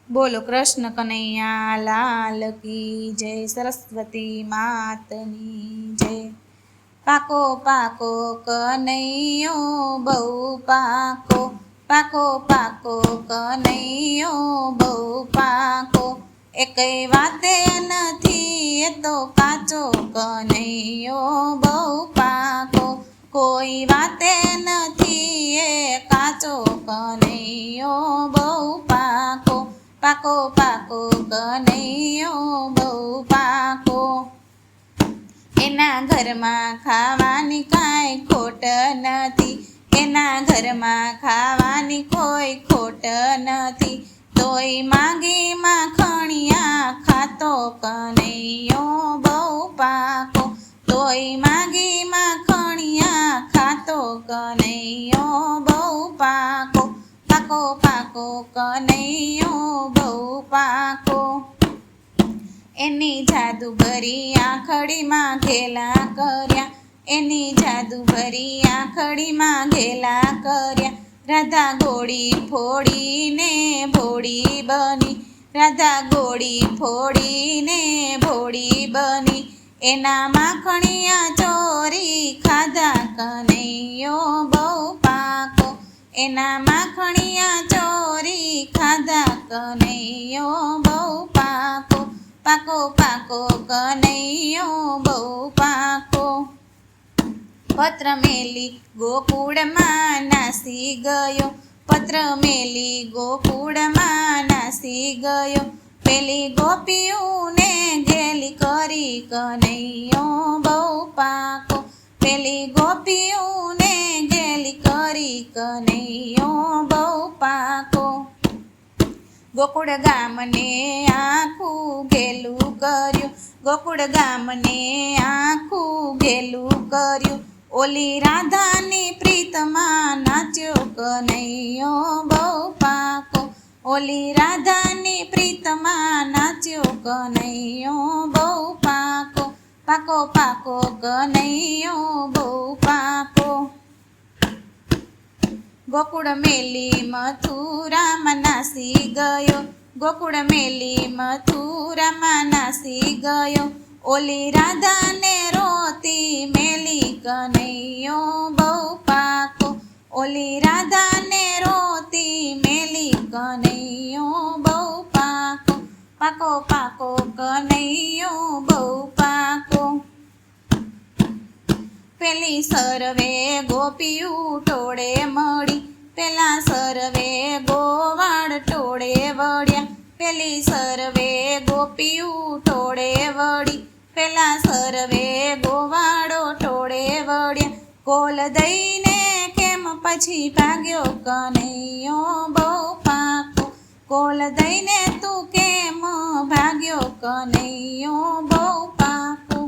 બોલો કૃષ્ણ કનૈયા લાલ કી જય, સરસ્વતી માતની જય। પાકો પાકો કનૈયો બહુ પાકો, પાકો પાકો કનૈયો બહુ પાકો, એકેય વાતે નથી એ તો કાચો કનૈયો બહુ પાકો, કોઈ વાતે નથી એ કાચો કનૈયો બહુ પાકો, પાકો પાકો કનૈયો બહુ પાકો। એના ઘરમાં ખાવાની કાંઈ ખોટ નથી, એના ઘરમાં ખાવાની કોઈ ખોટ નથી, તોય માગી માખણિયા ખાતો કનૈયો બહુ પાકો, તોય માગી માખણિયા ખાતો કનૈયો બહુ પાકો, પાકો પાકો કનૈયો બહુ પાકો। એની જાદુગરી આંખડીમાં ઘેલા કર્યા, એની જાદુગરી આંખડીમાં ઘેલા કર્યા, રાધા ગોળી ફોડીને ભોળી બની, રાધા ગોળી ફોડીને ભોળી બની, એના માખણિયા ચોરી ખાધા કનૈયો બહુ પાકો, એના માખણિયા ચોરી ખાધા કનૈયો બહુ પાકો, પાકો પાકો કનૈયો બહુ પાકો। પત્ર મેલી ગોકુળમાં નાસી ગયો, પત્ર મેલી ગોકુળમાં નાસી ગયો, પેલી ગોપીઓને ગેલી કરી કનૈયો બહુ પાકો, પેલી ગોપીઓને ગેલી કરી કનૈયો બહુ પાકો। ગોકુળ ગામને આખું ઘેલું કર્યું, ગોકુળ ગામને આખું ઘેલું કર્યું, ઓલી રાધાની પ્રીતમાં નાચ્યો કનૈયો બહુ પાકો, ઓલી રાધાની પ્રીતમાં નાચ્યો કનૈયો બહુ પાકો, પાકો પાકો કનૈયો બહુ પાકો। ગોકુળ મેલી મથુરામાં નાસી ગયો, ગોકુળ મેલી મથુરામાં નાસી ગયો, ઓલી રાધાને રોતી મેલી કનૈયો બહુ પાકો, ઓલી રાધાને રોતી મેલી કનૈયો બહુ પાકો, પાકો પાકો કનૈયો બહુ પાકો। પેલી સર્વે ગોપીયું ટોળે મળી, પેલા સર્વે ગોવાળ ટોળે વળ્યા, પેલી સર્વે ગોપીયું ટોળે વળી, પેલા સર્વે ગોવાળો ટોળે વળ્યા, કોલ દઈને કેમ પછી ભાગ્યો કનૈયો બહુ પાકો, કોલ દઈને તું કેમ ભાગ્યો કનૈયો બહુ પાકો,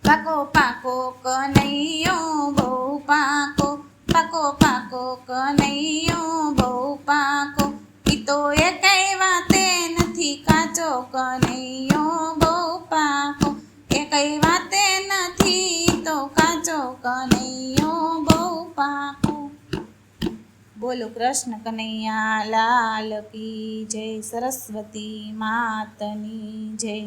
પાકો પાકો કનૈયો બહુ પાકો, પાકો પાકો કનૈયો બહુ પાકો, ઈ તો એકેય વાતે નથી કાચો કનૈયો બહુ પાકો, એકેય વાતે નથી તો કાચો કનૈયો બહુ પાકો। બોલો કૃષ્ણ કનૈયા લાલ કી જય, સરસ્વતી માતની જય।